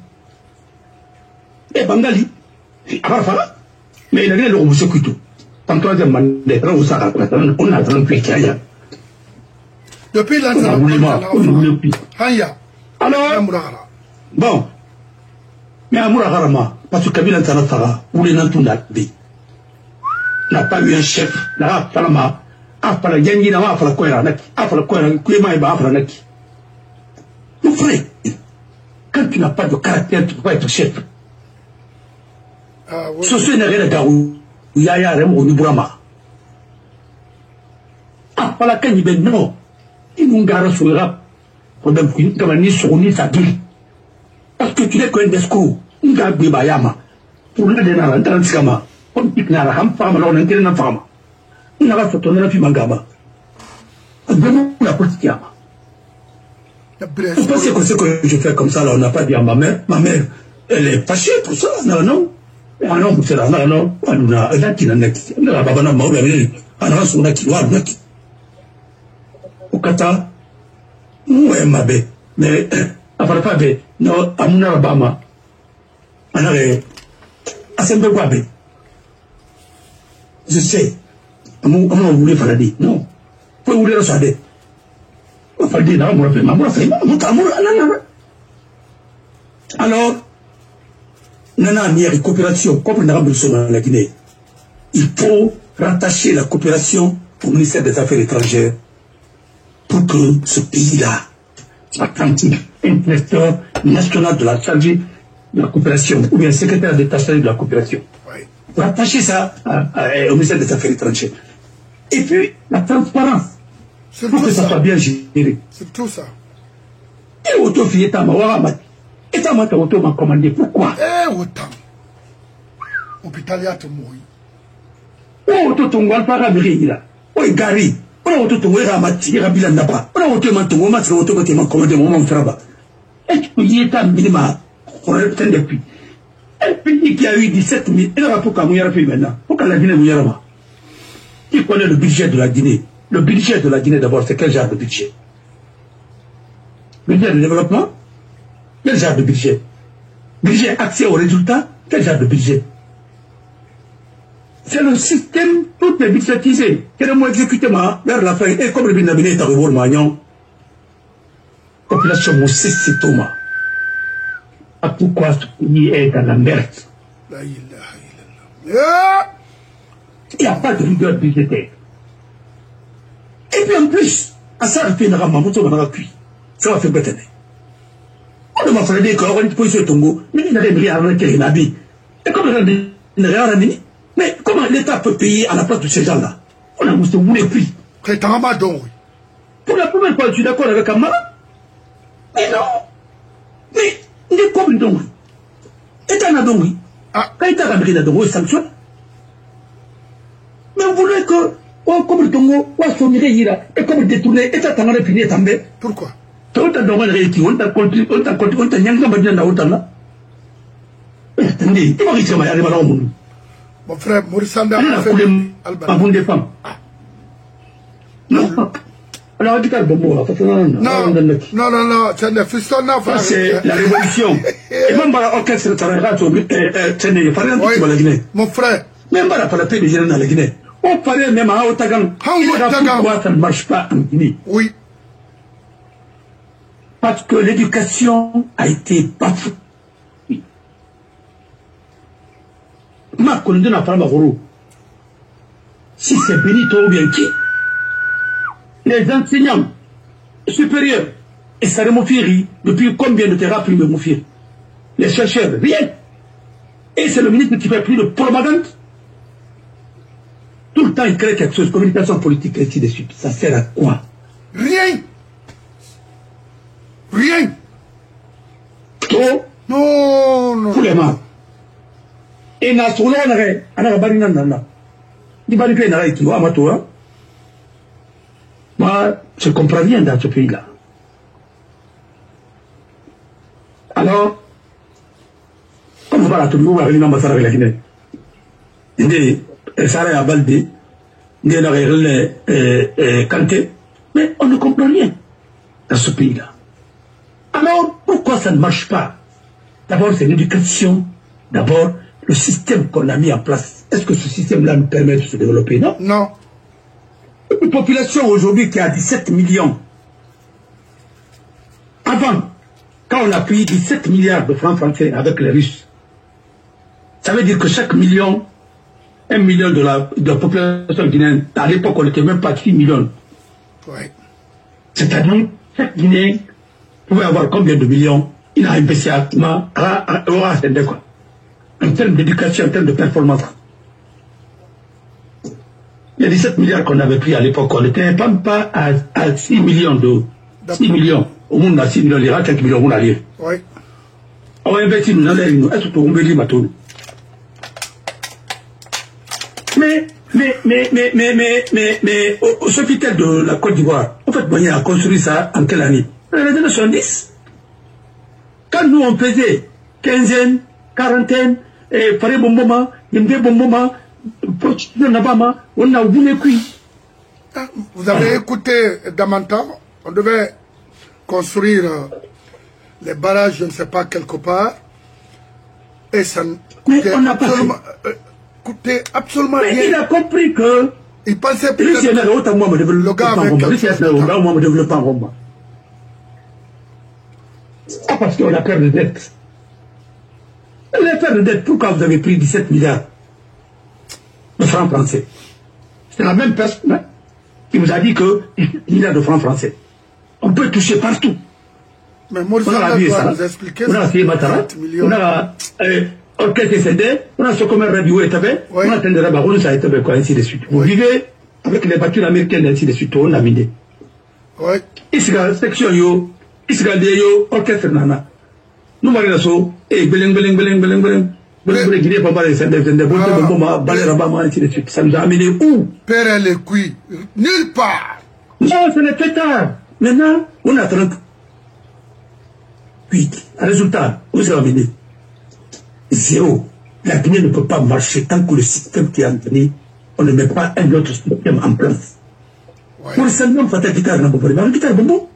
Et Bangali. Arafala. Mais il a gagné le Rousseau Kutu. Tant troisième mandat, on a tranquille Kaya. Depuis là, alors, bon. Mais Amoura Harama, parce que Kabila Tanafara, où les Nantunda n'a pas eu un chef, n'a pas la afala Yangi n'a pas la Koera, afala Koera, Kuema et Bafra Naki. Mon frère, quand tu n'as pas de caractère, tu ne peux pas être chef. Ce n'est rien à Garou, Yaya Remo Nibrama. Ah, pas la Kanibé, non. Il nous garde sur le rap. Comme un ni sur ni sa vie. Parce que tu n'es qu'un escroc. Un gars de Bayama. Pour le dénard, un transkama. On pique n'a rien, femme, alors on est une femme. On n'a pas fait tourner la fille Mangama. Demande la politique. Vous pensez que ce que je fais comme ça, là, on n'a pas dit à ma mère, elle est fâchée pour ça, non, non. Ah non, c'est là, non, on a là qui n'a pas dit, on a pas de mal, on a son acquis, on a acquis. Au Qatar, ouais, ma belle, mais, après pas de, non, à mon Alabama, on a les, à Saint-Béguabe. Je sais, à mon voulait faire la dit, non, faut vouloir ça de. Alors, nana mière coopération, comme dans la Guinée, il faut rattacher la coopération au ministère des Affaires étrangères pour que ce pays-là soit tranquille, inspecteur national de la chargée de la coopération, ou bien secrétaire d'État chargé de la coopération. Oui. Rattacher ça au ministère des Affaires étrangères. Et puis, la transparence. Il faut que ça soit bien géré. C'est tout ça. Et auto-fille est à ma et à ma auto m'a commandé. Pourquoi? Eh, autant. Hôpital y a tout mourir. Oh, auto-ton, on va là. Oh, Gary. Oh, auto-ton, on va m'attirer à Bilan là-bas. Oh, auto-ton, on va m'attirer commandé mon frère. Est-ce qu'il y a un minima? On a obtenu depuis. Un pays qui a eu 17 000. Et là, pourquoi Mouyara fait maintenant? Pourquoi la Guinée Mouyara? Qui connaît le budget de la Guinée? Le budget de la Guinée d'abord, c'est quel genre de budget? Budget de développement? Quel genre de budget? Budget accès aux résultats? Quel genre de budget? C'est le système, tout est budgétisé. Quel est mon exécutement vers la fin? Et comme le Binabiné est arrivé au Magnon, population Moussé c'est Thomas. À pourquoi ce pays est dans la merde? Il n'y a pas de rigueur budgétaire. Et puis en plus, à ça, il fait une rame, ça va faire bêter. On m'a fait dire qu'on a une position de Tongo, mais il n'y a rien à dire. Et comme il n'y a rien à dire, mais comment l'État peut payer à la place de ces gens-là? On a moussé, vous les prix. Pour la première fois, je suis d'accord avec Amara. Mais non. Mais il est comme une dongue. État n'a donc oui. Quand l'État a pris il sanctionne. Mais vous voulez que, comme le Tongo, on va s'ouvrir là, et comme le détourner, État t'en a fini tomber. Pourquoi? On t'a demandé on t'a continué, on t'a nyanga badina na autant là. Attendez, tu vas risquer à arriver à l'homme. Mon frère, Maurice Sanda a fait un bon départ. Non. Alors, tu parles de moi, non, c'est le fils de c'est la révolution. Et même par l'orchestre de Tarara, mon frère. Même par la paix des gens dans la Guinée. On parlait même à Otagan. Pourquoi ça ne marche pas en Guinée? Oui. Parce que l'éducation a été bafouée. Ma condamne à Paramagoro. Si c'est Benito ou bien qui? Les enseignants supérieurs, et ça Moufiri, depuis combien de terrains plus de Moufiri? Les chercheurs, rien. Et c'est le ministre qui fait plus de propagande. Tout le temps, il crée quelque chose, communication politique, et ainsi de suite. Ça sert à quoi? Rien. Rien. Trop? Non. Pour les mains. Et n'a pas moi, je comprends rien dans ce pays-là. Alors, comme on va la tourner, on va venir dans la Guinée. Il ça a Balde, il a Kanté, mais on ne comprend rien dans ce pays-là. Alors, pourquoi ça ne marche pas? D'abord, c'est l'éducation. D'abord, le système qu'on a mis en place. Est-ce que ce système-là nous permet de se développer? Non. Non. Une population aujourd'hui qui a 17 millions. Avant, quand on a pris 17 milliards de francs français avec les Russes, ça veut dire que chaque million, 1 million de la population guinéenne, à l'époque on n'était même pas 6 millions. Ouais. C'est-à-dire, chaque Guinéen pouvait avoir combien de millions? Il a un PCA, en termes d'éducation, en termes de performance. Il y a 17 milliards qu'on avait pris à l'époque, on n'était même pas à 6 millions de... 6 millions. Au monde, à 6 millions, il y a 5 millions, on a lié. Oui. On va investir, nous allons, est-ce qu'on veut dire, Matou? Mais, au Sofitel de la Côte d'Ivoire, en fait, on a construit ça en quelle année? Les années 70. Quand nous, on faisait quinzaine, quarantaine, et fallait bon moment, il y a bon moment, on a voulu cuire. Vous avez écouté Damanta, on devait construire les barrages, je ne sais pas, quelque part, et ça coûtait absolument rien. Mais il a compris que il pensait peut-être que le gars avec parce qu'on a peur de dette. La peur de dette, pourquoi vous avez pris 17 milliards de francs français? C'est la même personne qui vous a dit que 17 milliards de francs français. On peut toucher partout. Mais Maurice doit nous expliquer. On a fait Matara, on a orchestre CD, on a ce commun radio et on a tendu Rabaron, ça a été ainsi de suite. Vous vivez avec les voitures américaines, ainsi de suite, on a miné. Oui. Ici, section yo, ici, yo, orchestre nana. Nous m'avons dit, ça nous a amené où? Père les couilles, nulle part. Non, ce n'est pas tard. Maintenant, on a 30. Puis, résultat, où ça va amener? Zéro. La Guinée ne peut pas marcher tant que le système qui est en train, on ne met pas un autre système en place. Pour le seul nom, Fatah Guitare n'a pas parlé. Mais Guitare, bon.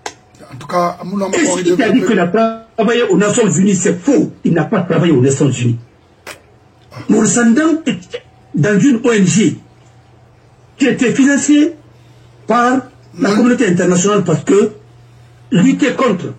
En tout cas, qu'est-ce qu'il a dit qu'il a travaillé aux Nations Unies? C'est faux. Il n'a pas travaillé aux Nations Unies. Maurice Sandam, dans une ONG qui était financée par la communauté internationale parce que lutter contre